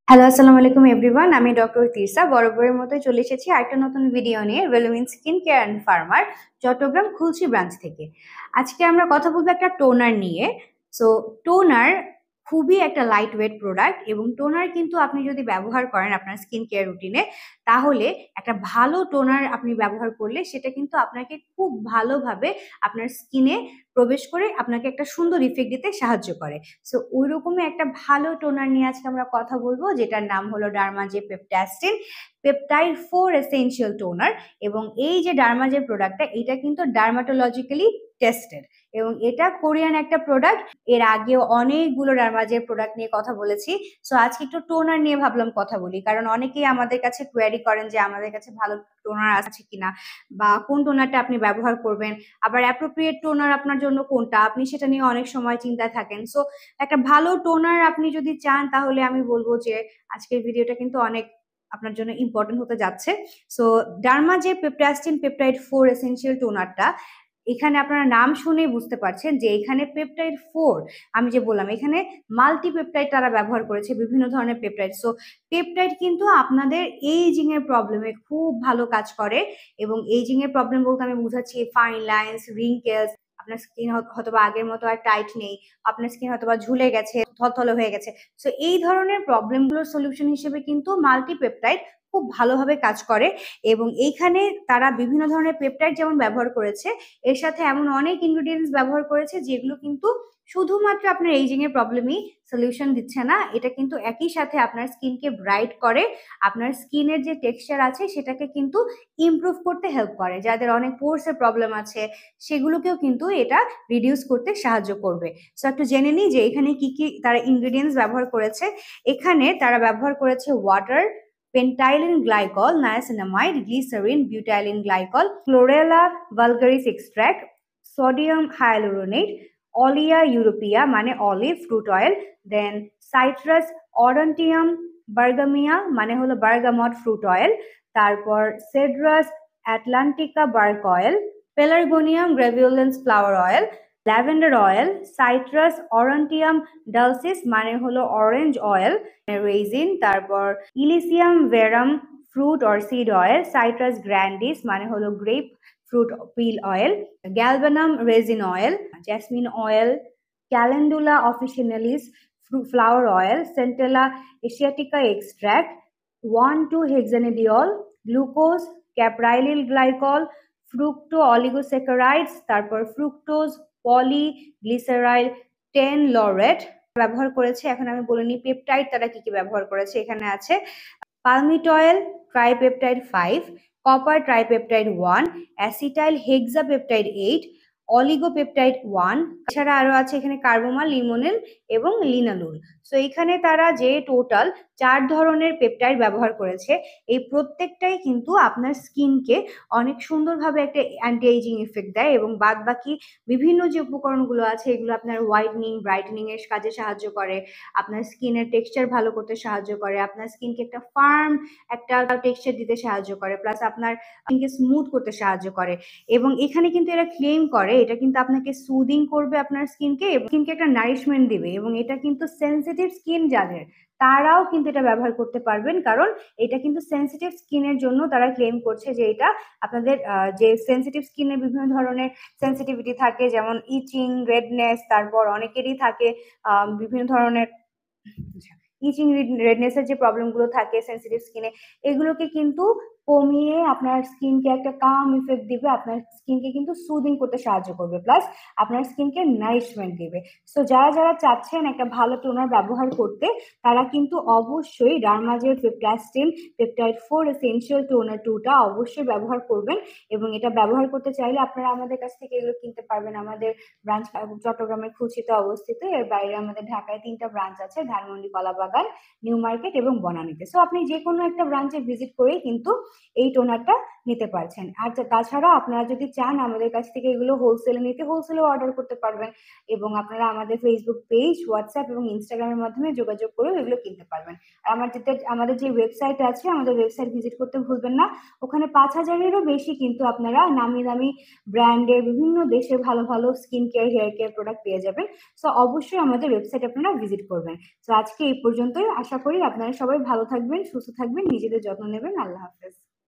Hello, আসসালামু আলাইকুম everyone. আমি ডক্টর তিরসা বরাবরের মতোই চলে এসেছি আরেকটা নতুন ভিডিও নিয়ে ভেলুমিন স্কিন কেয়ার অ্যান্ড ফার্মার চট্টগ্রাম খুলশি ব্রাঞ্চ থেকে। আজকে আমরা কথা বলবো একটা টোনার নিয়ে। সো টোনার খুবই একটা লাইট ওয়েট প্রোডাক্ট এবং টোনার কিন্তু আপনি যদি ব্যবহার করেন আপনার স্কিন কেয়ার রুটিনে, তাহলে একটা ভালো টোনার আপনি ব্যবহার করলে সেটা কিন্তু আপনাকে খুব ভালোভাবে আপনার স্কিনে প্রবেশ করে আপনাকে একটা সুন্দর ইফেক্ট দিতে সাহায্য করে। সো ওই রকমই একটা ভালো টোনার নিয়ে আজকে আমরা কথা বলবো, যেটার নাম হলো ডার্মাজে পেপটাস্টিন পেপটাইড 4 এসেনশিয়াল টোনার। এবং এই যে ডার্মাজের প্রোডাক্টটা, এটা কিন্তু ডার্মাটোলজিক্যালি টেস্টেড এবং এটা কোরিয়ান একটা প্রোডাক্ট। এর আগেও অনেকগুলো ডার্মাজের প্রোডাক্ট নিয়ে কথা বলেছি। সো আজকে একটু টোনার নিয়ে ভাবলাম কথা বলি, কারণ অনেকেই আমাদের কাছে কোয়ারি করেন যে আমাদের কাছে ভালো টোনার আছে কিনা বা কোন টোনারটা আপনি ব্যবহার করবেন, আবার অ্যাপ্রোপ্রিয়েট টোনার আপনার জন্য কোনটা, আপনি সেটা নিয়ে অনেক সময় চিন্তায় থাকেন। সো একটা ভালো টোনার আপনি যদি চান, তাহলে আমি বলবো যে আজকের ভিডিওটা কিন্তু অনেক আপনার জন্য ইম্পর্টেন্ট হতে যাচ্ছে। সো ডার্মাজে পেপটাস্টিন পেপটাইড 4 এসেনশিয়াল টোনারটা, এখানে আপনারা নাম শুনেই বুঝতে পারছেন যে এখানে পেপটাইড 4, আমি যে বললাম এখানে মাল্টি পেপটাইড তারা ব্যবহার করেছে, বিভিন্ন ধরনের পেপটাইড। সো পেপটাইড কিন্তু আপনাদের এইজিং এর প্রবলেমে খুব ভালো কাজ করে। এবং এইজিং এর প্রবলেম বলতে আমি বুঝাচ্ছি ফাইন লাইন্স, রিঙ্কেলস, আপনার স্কিন হয়তোবা আগের মতো আর টাইট নেই, আপনার স্কিন হয়তোবা ঝুলে গেছে, থলথলে হয়ে গেছে। সো এই ধরনের প্রবলেমগুলোর সলিউশন হিসেবে কিন্তু মাল্টিপেপটাইড খুব ভালোভাবে কাজ করে। এবং এইখানে তারা বিভিন্ন ধরনের পেপটাইড যেমন ব্যবহার করেছে, এর সাথে এমন অনেক ইনগ্রিডিয়েন্টস ব্যবহার করেছে যেগুলো কিন্তু শুধুমাত্র আপনার এইজিং এর প্রবলেমই সলিউশন দিচ্ছে না, এটা কিন্তু একই সাথে আপনার স্কিনকে ব্রাইট করে, আপনার স্কিনের যে টেক্সচার আছে সেটাকে কিন্তু ইমপ্রুভ করতে হেল্প করে। যাদের অনেক পোরসের প্রবলেম আছে সেগুলোকেও কিন্তু এটা রিডিউস করতে সাহায্য করবে। সো একটু জেনে নিই যে এখানে কি কি তারা ইনগ্রিডিয়েন্টস ব্যবহার করেছে। এখানে তারা ব্যবহার করেছে water, pentylene glycol, niacinamide, glycerin, butylene glycol, chlorella vulgaris extract, sodium hyaluronate, olea europaea মানে olive fruit oil, then citrus aurantium bergamia মানে হলো বার্গামট ফ্রুট অয়েল, তারপর cedrus atlantica bark oil, pelargonium graveolens flower oil, lavender oil, citrus aurantium dulcis মানে হলো orange oil, resin, তারপর illicium verum fruit or seed oil, citrus grandis মানে হলো grapefruit peel oil, galbanum resin oil, jasmine oil, calendula officinalis flower oil, centella asiatica extract, 1,2-হেক্সানেডিol, glucose, caprylyl glycol, fructooligosaccharides, তারপর fructose polyglyceryl 10 laurate ব্যবহার করেছে। এখন আমি বলে নিই পেপটাইড তারা কি কি ব্যবহার করেছে। এখানে আছে পালমিটয়েল ট্রাইপেপটাইড 5, কপার ট্রাইপেপটাইড 1, অ্যাসিটাইল হেক্সাপেপটাইড 8, অলিগোপেপটাইড 1, এছাড়া আরো আছে এখানে কার্বোমাল, লিমোনিল এবং লিনালুল। সো এখানে তারা যে টোটাল 4 ধরনের পেপটাইড ব্যবহার করেছে, এই প্রত্যেকটাই কিন্তু আপনার স্কিনকে অনেক সুন্দরভাবে একটা অ্যান্টি এজিং ইফেক্ট দেয় এবং বাদ বাকি বিভিন্ন যে উপকরণগুলো আছে এগুলো আপনার হোয়াইটনিং ব্রাইটনিং এর কাজে সাহায্য করে, আপনার স্কিনের টেক্সচার ভালো করতে সাহায্য করে, আপনার স্কিনকে একটা ফার্ম একটা টেক্সচার দিতে সাহায্য করে, প্লাস আপনার স্কিনকে স্মুথ করতে সাহায্য করে। এবং এখানে কিন্তু এরা ক্লেম করে এটা কিন্তু আপনাকে সুদিং করবে আপনার স্কিনকে এবং স্কিনকে একটা নারিশমেন্ট দিবে। এবং এটা কিন্তু সেন্সিটিভ স্কিন যাদের, তারাও কিন্তু এটা ব্যবহার করতে পারবেন, কারণ এটা কিন্তু সেন্সিটিভ স্কিনের জন্য তারা ক্লেম করছে যে এটা আপনাদের যে সেন্সিটিভ স্কিনের বিভিন্ন ধরনের সেন্সিটিভিটি থাকে, যেমন ইচিং, রেডনেস, তারপর অনেকেরই থাকে বিভিন্ন ধরনের ইচিং রেডনেসের যে প্রবলেমগুলো থাকে সেন্সিটিভ স্কিনে, এগুলোকে কিন্তু কমিয়ে আপনার স্কিনকে একটা কাম ইফেক্ট দিবে, আপনার স্কিনকে কিন্তু সুদিং করতে সাহায্য করবে, প্লাস আপনার স্কিনকে নারিশমেন্ট দিবে। সো যারা যারা চাচ্ছেন একটা ভালো টোনার ব্যবহার করতে, তারা কিন্তু অবশ্যই ডার্মাজের পেপটাস্টিন পেপটাইড 4 এসেনশিয়াল টোনার 2টা অবশ্যই ব্যবহার করবেন। এবং এটা ব্যবহার করতে চাইলে আপনারা আমাদের কাছ থেকে এগুলো কিনতে পারবেন। আমাদের ব্রাঞ্চ চট্টগ্রামের খুলশিতে অবস্থিত, এর বাইরে আমাদের ঢাকায় 3টা ব্রাঞ্চ আছে, ধানমন্ডি, কলাবাগান, নিউ মার্কেট এবং বনানীতে। সো আপনি যে কোনো একটা ব্রাঞ্চে ভিজিট করেই কিন্তু এই টোনারটা নিতে পারছেন। আর তাছাড়া আপনারা যদি চান আমাদের কাছ থেকে এগুলো হোলসেলে নিতে, হোলসেলেও অর্ডার করতে পারবেন এবং আপনারা আমাদের ফেসবুক পেজ, হোয়াটসঅ্যাপ এবং ইনস্টাগ্রামের মাধ্যমে যোগাযোগ করেও এগুলো কিনতে পারবেন। আর আমাদের যে ওয়েবসাইট আছে, আমাদের ওয়েবসাইট ভিজিট করতে ভুলবেন না। ওখানে 5,000-এরও বেশি কিন্তু আপনারা নামি দামি ব্র্যান্ডের বিভিন্ন দেশের ভালো ভালো skin care, hair care product পেয়ে যাবেন। সো অবশ্যই আমাদের ওয়েবসাইট আপনারা ভিজিট করবেন। তো আজকে এই পর্যন্তই। আশা করি আপনারা সবাই ভালো থাকবেন, সুস্থ থাকবেন, নিজেদের যত্ন নেবেন। আল্লাহ হাফেজ।